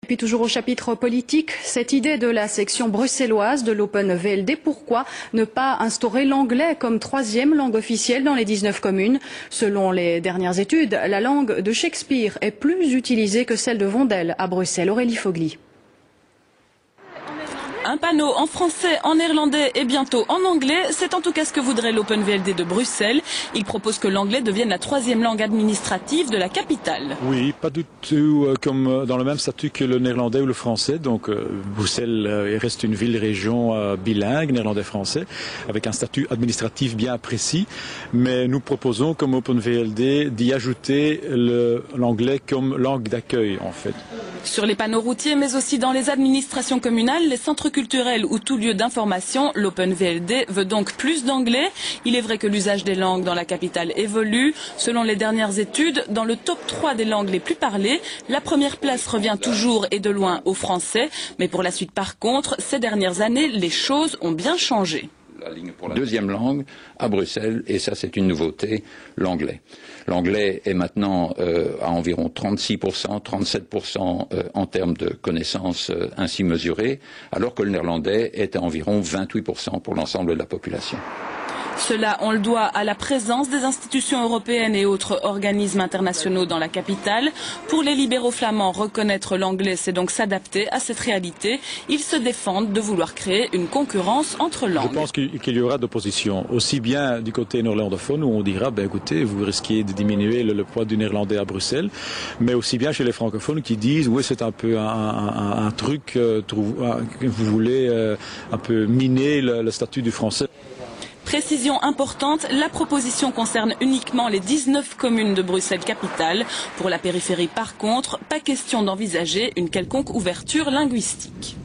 Et puis toujours au chapitre politique, cette idée de la section bruxelloise de l'Open VLD, pourquoi ne pas instaurer l'anglais comme troisième langue officielle dans les 19 communes? Selon les dernières études, la langue de Shakespeare est plus utilisée que celle de Vondel à Bruxelles. Aurélie Fogli. Un panneau en français, en néerlandais et bientôt en anglais, c'est en tout cas ce que voudrait l'Open VLD de Bruxelles. Il propose que l'anglais devienne la troisième langue administrative de la capitale. Oui, pas du tout comme dans le même statut que le néerlandais ou le français. Donc Bruxelles reste une ville-région bilingue, néerlandais-français, avec un statut administratif bien précis. Mais nous proposons comme Open VLD d'y ajouter l'anglais comme langue d'accueil en fait. Sur les panneaux routiers, mais aussi dans les administrations communales, les centres culturels ou tout lieu d'information, l'Open VLD veut donc plus d'anglais. Il est vrai que l'usage des langues dans la capitale évolue. Selon les dernières études, dans le top 3 des langues les plus parlées, la première place revient toujours et de loin au français. Mais pour la suite, par contre, ces dernières années, les choses ont bien changé. Deuxième langue à Bruxelles, et ça c'est une nouveauté, l'anglais. L'anglais est maintenant à environ 36%, 37% en termes de connaissances ainsi mesurées, alors que le néerlandais est à environ 28% pour l'ensemble de la population. Cela, on le doit à la présence des institutions européennes et autres organismes internationaux dans la capitale. Pour les libéraux flamands, reconnaître l'anglais, c'est donc s'adapter à cette réalité. Ils se défendent de vouloir créer une concurrence entre langues. Je pense qu'il y aura d'opposition, aussi bien du côté néerlandophone où on dira, écoutez, vous risquez de diminuer le poids du néerlandais à Bruxelles, mais aussi bien chez les francophones qui disent, oui, c'est un peu un truc que vous voulez un peu miner le statut du français. Précision importante, la proposition concerne uniquement les 19 communes de Bruxelles-Capitale. Pour la périphérie, par contre, pas question d'envisager une quelconque ouverture linguistique.